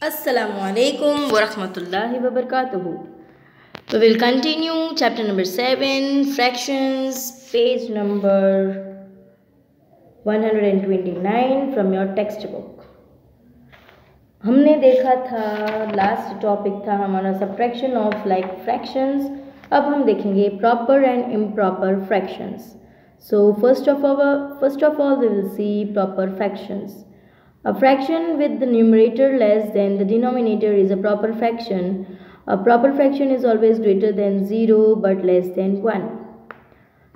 Assalamualaikum warahmatullahi wabarakatuh. We will continue chapter number 7, fractions, page number 129 from your textbook. हमने देखा था last topic था हमारा subtraction of like fractions. अब हम देखेंगे proper and improper fractions. So first of all we will see proper fractions. A fraction with the numerator less than the denominator is a proper fraction. A proper fraction is always greater than 0 but less than 1.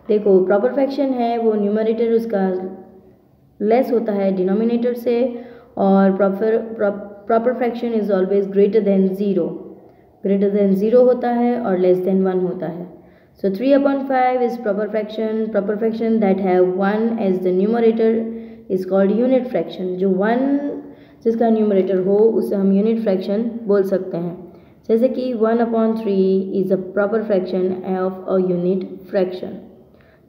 देखो proper fraction है वो numerator उसका less होता है denominator से और proper fraction is always greater than zero होता है और लेस देन 1 होता है. So 3/5 is proper fraction that have 1 as the numerator is called unit fraction. जो 1 जिसका न्यूमरेटर हो उसे हम यूनिट फ्रैक्शन बोल सकते हैं. जैसे कि 1/3 is a proper fraction of a unit fraction.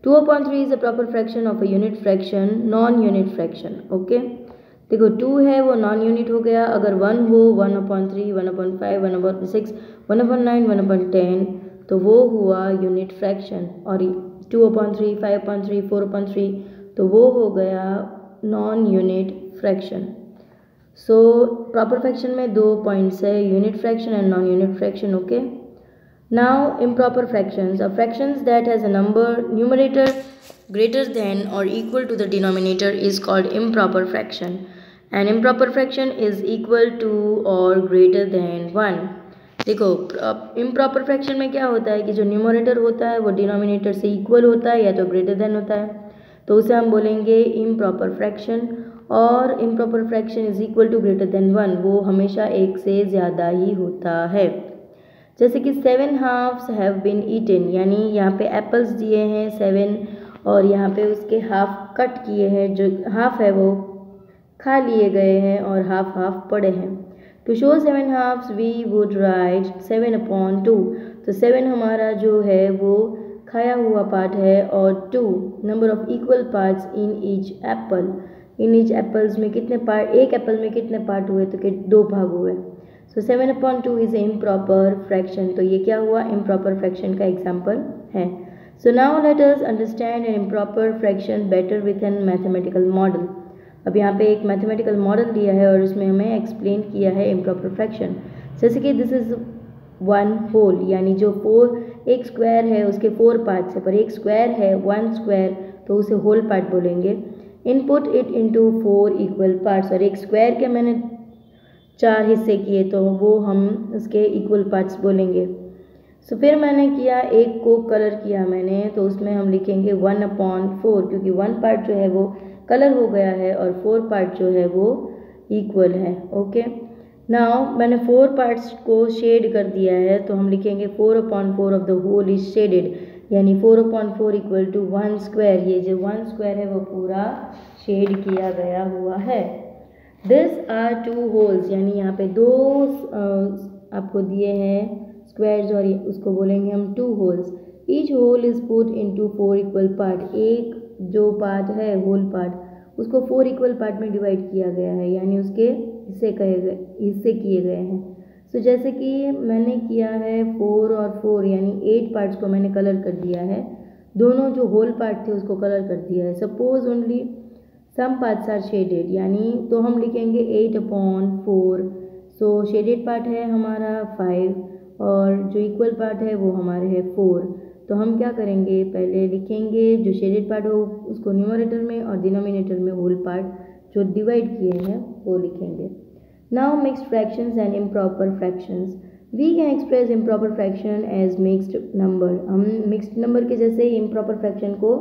2/3 is a proper fraction of a unit fraction, non-unit fraction. Okay देखो 2 है वो नॉन यूनिट हो गया. अगर 1 हो 1/3, 1/5, 1/6, 1/9, 1/10 तो वो हुआ यूनिट फ्रैक्शन. और 2/3, 5/3, 4/3 तो वो हो गया non unit fraction. So proper fraction में 2 पॉइंट्स है, unit fraction and non unit fraction. Okay now improper fractions are fractions that has a number numerator greater than or equal to the denominator is called improper fraction. An improper fraction is equal to or greater than 1. देखो improper fraction में क्या होता है कि जो numerator होता है वो डिनोमिनेटर से इक्वल होता है या तो ग्रेटर देन होता है, तो उसे हम बोलेंगे इम्प्रॉपर फ्रैक्शन. और improper fraction is equal to greater than 1 वो हमेशा एक से ज़्यादा ही होता है. जैसे कि 7 हाफ्स हैव बीन ईटन, यानी यहाँ पे एप्पल्स दिए हैं 7 और यहाँ पे उसके हाफ कट किए हैं, जो हाफ है वो खा लिए गए हैं और हाफ पड़े हैं. To show 7 halves we would write 7/2. तो 7 हमारा जो है वो खाया हुआ पार्ट है और 2 number of equal parts in each Apple. In each apples में कितने पार्ट, एक एप्पल में कितने पार्ट हुए तो 2 भाग हुए. सो 7/2 इज इम्प्रॉपर फ्रैक्शन. तो ये क्या हुआ, इम्प्रॉपर फ्रैक्शन का एग्जाम्पल है. So now let us understand an improper fraction better with an mathematical model. अब यहाँ पे एक मैथमेटिकल मॉडल दिया है और उसमें हमें एक्सप्लेन किया है इम्प्रॉपर फ्रैक्शन. जैसे कि दिस इज 1 होल, यानी जो 4 एक स्क्वायर है उसके 4 पार्ट्स है, पर एक स्क्वायर है 1 स्क्वायर तो उसे होल पार्ट बोलेंगे. Input it into 4 equal parts, और एक स्क्वायर के मैंने 4 हिस्से किए तो वो हम उसके इक्वल पार्ट्स बोलेंगे. सो फिर मैंने किया, एक को कलर किया मैंने, तो उसमें हम लिखेंगे 1/4 क्योंकि 1 पार्ट जो है वो कलर हो गया है और 4 पार्ट जो है वो इक्वल है. ओके नाउ मैंने 4 पार्ट्स को शेड कर दिया है तो हम लिखेंगे 4/4 of the whole is shaded, यानी 4/4 इक्वल टू 1 स्क्वायर. ये जो 1 स्क्वायर है वो पूरा शेड किया गया हुआ है. दिस आर 2 होल्स, यानी यहाँ पे 2 आपको दिए हैं स्क्वायर्स और उसको बोलेंगे हम 2 wholes. Each whole is put into 4 equal part. एक जो पार्ट है होल पार्ट उसको 4 इक्वल पार्ट में डिवाइड किया गया है, यानी उसके हिस्से किए गए हैं. सो जैसे कि मैंने किया है 4 और 4 यानी 8 पार्ट्स को मैंने कलर कर दिया है. दोनों जो होल पार्ट थे उसको कलर कर दिया है. Suppose only some parts are shaded, यानी तो हम लिखेंगे 8/4. सो शेडेड पार्ट है हमारा 5 और जो इक्वल पार्ट है वो हमारे है 4. तो हम क्या करेंगे, पहले लिखेंगे जो शेडेड पार्ट हो उसको न्यूमरेटर में और डिनोमिनेटर में होल पार्ट जो डिवाइड किए हैं वो लिखेंगे. Now mixed fractions and improper fractions. We can express improper fraction as mixed number. हम मिक्स्ड नंबर के जैसे इम्प्रॉपर फ्रैक्शन को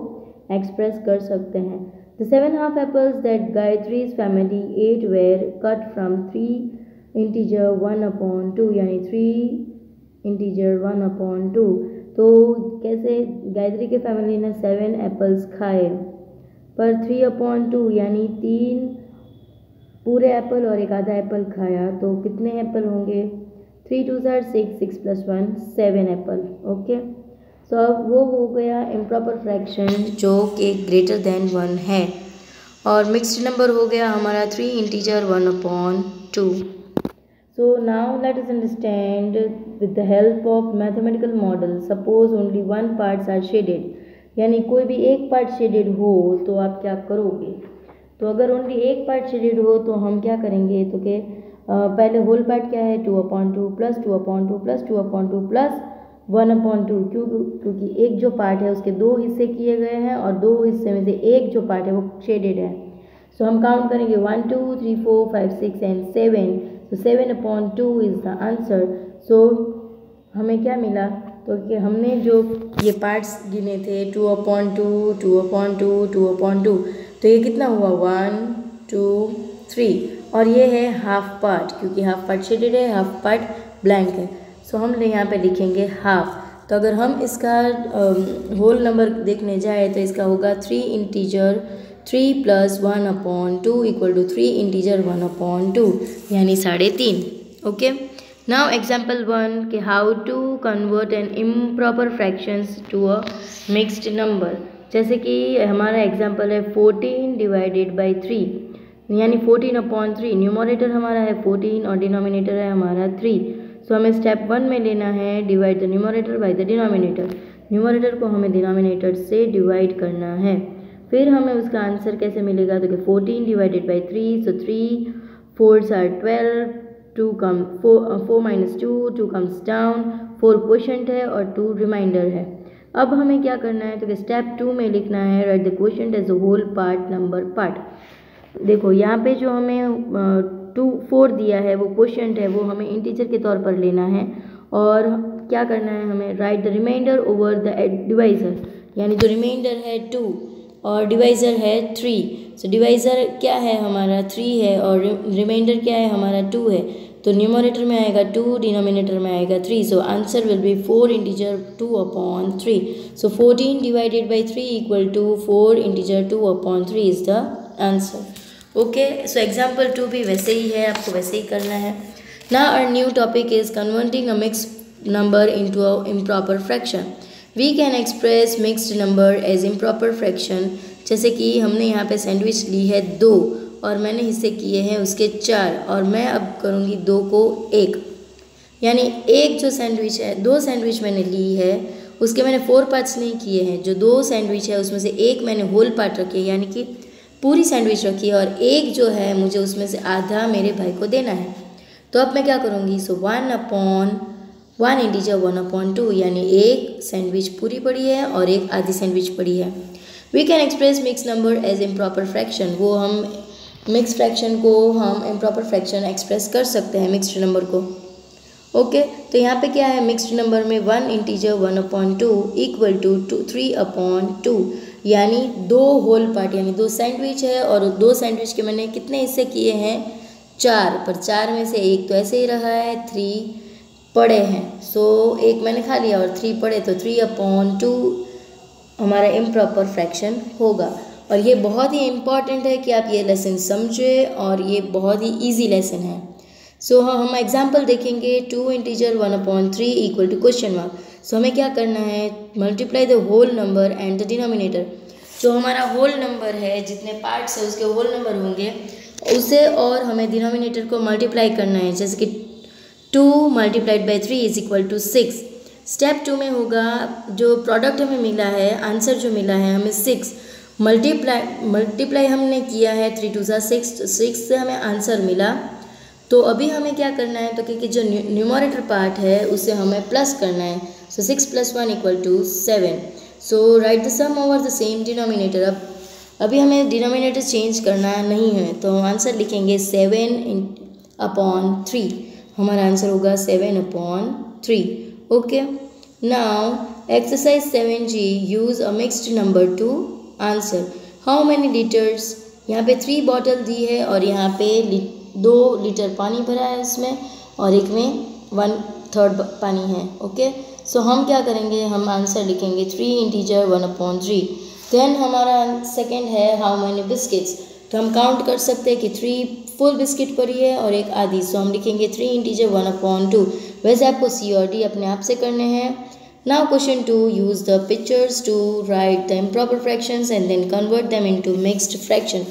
एक्सप्रेस कर सकते हैं. The 7 half apples that Gayatri's family ate were cut from 3 integer 1/2, यानी 3 इंटीजर 1/2. तो कैसे गायत्री के फैमिली ने 7 एप्पल्स खाए पर 3/2 यानी 3 पूरे एप्पल और एक आधा एप्पल खाया, तो कितने एप्पल होंगे, 3 2 6, 6 + 1 7 एप्पल. ओके सो अब वो हो गया इम्प्रॉपर फ्रैक्शन जो कि ग्रेटर देन 1 है. और मिक्स्ड नंबर हो गया हमारा 3 integer 1/2. So now let us understand with the help of mathematical model. Suppose only one parts are shaded, यानी कोई भी एक पार्ट शेडेड हो तो आप क्या करोगे। तो अगर ओनली एक पार्ट शेडेड हो तो हम क्या करेंगे, तो कि पहले होल पार्ट क्या है 2/2 प्लस 2/2 प्लस 2/2 प्लस 1/2, क्योंकि एक जो पार्ट है उसके दो हिस्से किए गए हैं और दो हिस्से में से एक जो पार्ट है वो शेडेड है। सो हम काउंट करेंगे 1 2 3 4 5 6 and 7। So 7/2 is the answer. So हमें क्या मिला, तो कि हमने जो ये पार्ट्स गिने थे 2/2 2/2 2/2, तो ये कितना हुआ 1 2 3, और ये है हाफ पार्ट, क्योंकि हाफ पार्ट शेडेड है, हाफ पार्ट ब्लैंक है। सो हम यहाँ पे लिखेंगे हाफ। तो अगर हम इसका होल नंबर देखने जाए तो इसका होगा 3 integer 3 plus 1/2 equal to 3 integer 1/2, यानी 3.5। ओके, नाउ एग्जाम्पल 1 कि how to convert an improper fractions to a mixed number. जैसे कि हमारा एग्जाम्पल है 14 डिवाइडेड बाई 3, यानी 14/3। न्यूमरेटर हमारा है 14 और डिनोमिनेटर है हमारा 3। सो हमें स्टेप 1 में लेना है divide the numerator by the denominator. Numerator को हमें डिनोमिनेटर से डिवाइड करना है। फिर हमें उसका आंसर कैसे मिलेगा, तो कि 14 divided by 3, so 3 4s are 12, 2 come 4 minus 2 comes down, 4 quotient है और 2 रिमाइंडर है। अब हमें क्या करना है, तो कि स्टेप 2 में लिखना है write the quotient as a whole part number part. देखो यहाँ पे जो हमें 4 दिया है वो क्वोशंट है, वो हमें इंटीजर के तौर पर लेना है। और क्या करना है, हमें write the remainder over the divisor, यानी जो रिमाइंडर है 2 और डिवाइज़र है 3। सो डिवाइज़र क्या है हमारा 3 है और रिमाइंडर क्या है हमारा 2 है। तो न्यूमरेटर में आएगा 2, डिनोमिनेटर में आएगा 3। So answer will be 4 integer 2/3। So 14 divided by 3 equal to 4 integer 2/3 is the answer. Okay, so example 2 भी वैसे ही है, आपको वैसे ही करना है। Now our new topic is converting a mixed number into a improper fraction. We can express mixed number as improper fraction। जैसे कि हमने यहाँ पे सैंडविच ली है 2 और मैंने हिस्से किए हैं उसके 4, और मैं अब करूँगी 2 को 1, यानी एक जो सैंडविच है, 2 सैंडविच मैंने ली है उसके मैंने 4 पार्ट्स नहीं किए हैं। जो 2 सैंडविच है उसमें से एक मैंने होल पार्ट रखी है, यानी कि पूरी सैंडविच रखी है, और एक जो है मुझे उसमें से आधा मेरे भाई को देना है। तो अब मैं क्या करूँगी, सो 1 इंटीजर 1/2, यानी एक सैंडविच पूरी पड़ी है और एक आधी सैंडविच पड़ी है। We can express mix number as improper fraction. वो हम मिक्स फ्रैक्शन को हम इम्प्रॉपर फ्रैक्शन एक्सप्रेस कर सकते हैं मिक्स्ड नंबर को। ओके, तो यहाँ पे क्या है, मिक्स्ड नंबर में 1 इंटीजर 1/2 इक्वल टू 3/2, यानी 2 होल पार्ट, यानी 2 सैंडविच है और 2 सैंडविच के मैंने कितने हिस्से किए हैं 4, पर 4 में से एक तो ऐसे ही रहा है, 3 पड़े हैं। सो एक मैंने खा लिया और 3 पड़े, तो 3/2 हमारा इम्प्रॉपर फ्रैक्शन होगा। और ये बहुत ही इम्पॉर्टेंट है कि आप ये लेसन समझें, और ये बहुत ही इजी लेसन है। सो हम एग्जांपल देखेंगे 2 integer 1/3 equal to question mark. So हमें क्या करना है, multiply the whole number and the denominator. जो हमारा होल नंबर है, जितने पार्ट्स है उसके होल नंबर होंगे उसे, और हमें डिनोमिनेटर को मल्टीप्लाई करना है। जैसे कि 2 multiplied by 3 is equal to 6। Step 2 में होगा, जो प्रोडक्ट हमें मिला है, आंसर जो मिला है हमें 6, मल्टीप्लाई हमने किया है 3 2 6, तो 6 से हमें आंसर मिला। तो अभी हमें क्या करना है, तो क्योंकि जो न्यूमरेटर पार्ट है उसे हमें प्लस करना है। So 6 + 1 equal to 7। So write the sum over the same denominator. अब अभी हमें डिनोमिनेटर चेंज करना नहीं है, तो हम आंसर लिखेंगे 7/3। हमारा आंसर होगा 7/3। Okay, now exercise 7G, use a mixed number two answer. How many litres, यहाँ पे 3 बॉटल दी है और यहाँ पे 2 लीटर पानी भरा है उसमें, और एक में 1/3 पानी है। ओके, सो हम क्या करेंगे, हम आंसर लिखेंगे 3 इंटीजर 1/3। देन हमारा सेकेंड है हाउ मैनी बिस्किट्स। तो हम काउंट कर सकते हैं कि 3 फुल बिस्किट पड़ी है और एक आधी। सो हम लिखेंगे 3 इंटीजर 1/2। वैसे आपको C और D अपने आप से करने हैं। Now question 2, use the pictures to write the improper fractions and then convert them into mixed fraction.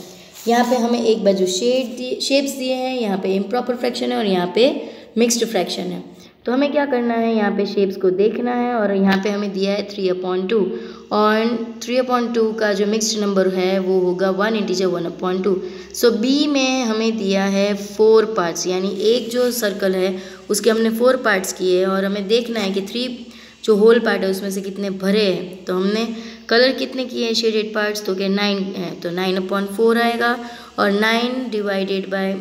यहाँ पे हमें एक बाजू शेप्स दिए हैं, यहाँ पे इम्प्रॉपर फ्रैक्शन है और यहाँ पे मिक्स्ड फ्रैक्शन है। तो हमें क्या करना है, यहाँ पे शेप्स को देखना है और यहाँ पे हमें दिया है 3/2 और 3/2 का जो मिक्स्ड नंबर है वो होगा 1 इंटीजर 1/2। सो बी में हमें दिया है 4 पार्ट्स, यानी एक जो सर्कल है उसके हमने 4 पार्ट्स किए और हमें देखना है कि 3 जो होल पार्ट है उसमें से कितने भरे हैं। तो हमने कलर कितने किए हैं शेडेड पार्ट्स, तो क्या 9 है, तो 9/4 आएगा और 9 डिवाइडेड बाय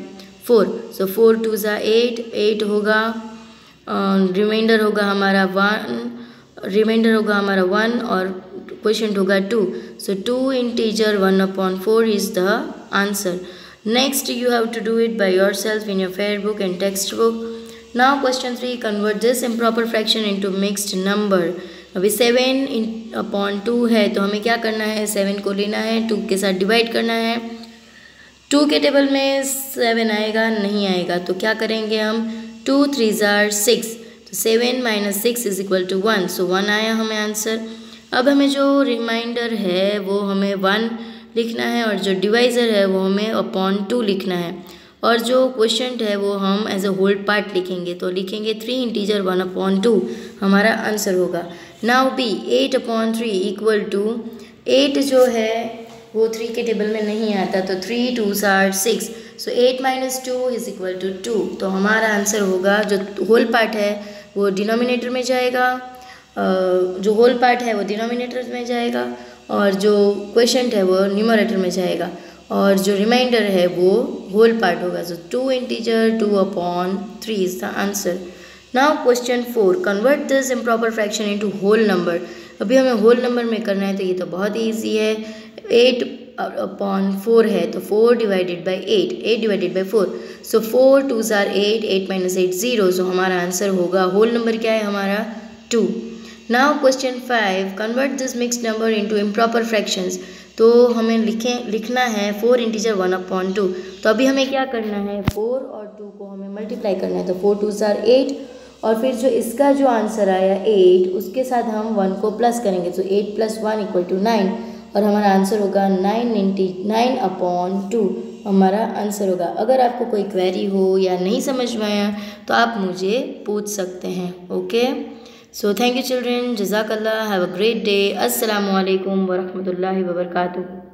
4, सो 4 2 ज़ा 8, 8 होगा, रिमाइंडर होगा हमारा 1 और क्वेश्चन होगा 2, so 2 integer 1/4 is the answer. Next you have to do it by yourself in your fair book and textbook. Now question 3, convert this improper fraction into mixed number. अभी 7/2 है तो हमें क्या करना है, 7 को लेना है, 2 के साथ डिवाइड करना है। 2 के टेबल में 7 आएगा नहीं आएगा, तो क्या करेंगे हम, 2 3 ज़ार 6, तो 7 - 6 इज इक्वल टू 1, सो 1 आया हमें आंसर। अब हमें जो रिमाइंडर है वो हमें 1 लिखना है और जो डिवाइज़र है वो हमें अपॉन 2 लिखना है और जो क्वेश्चन है वो हम एज अ होल पार्ट लिखेंगे, तो लिखेंगे 3 इंटीजर 1/2 हमारा आंसर होगा। नाउ बी 8/3 इक्वल टू 8 जो है वो 3 के टेबल में नहीं आता, तो 3 2 ज़ार 6, सो 8 - 2 इज इक्वल टू 2, तो हमारा आंसर होगा जो होल पार्ट है वो डिनोमिनेटर में जाएगा, जो होल पार्ट है वो डिनोमिनेटर में जाएगा और जो क्वेश्चन है वो न्यूमरेटर में जाएगा और जो रिमाइंडर है वो होल पार्ट होगा, so 2 integer 2/3 is the answer. Now question 4, convert this improper fraction into whole number. अभी हमें होल नंबर में करना है तो ये तो बहुत ही ईजी है, 8/4 है तो 4 डिवाइडेड बाई 8, 8 डिवाइडेड बाई 4, सो 4 2 ज़ार 8, 8 - 8 0, सो हमारा आंसर होगा, होल नंबर क्या है हमारा 2। Now question 5, convert this mixed number into improper fractions. तो हमें लिखना है 4 इंटीजर 1/2, तो अभी हमें क्या करना है, 4 और 2 को हमें मल्टीप्लाई करना है, तो 4 2 ज़ार 8 और फिर जो इसका जो आंसर आया 8 उसके साथ हम 1 को प्लस करेंगे, तो 8 + 1 = 9 और हमारा आंसर होगा 9/2 हमारा आंसर होगा। अगर आपको कोई क्वेरी हो या नहीं समझ में आया तो आप मुझे पूछ सकते हैं। Okay, so thank you children, जज़ाकल्लाह, हैव अ ग्रेट डे, अस्सलामु अलैकुम व रहमतुल्लाहि व बरकातुहू।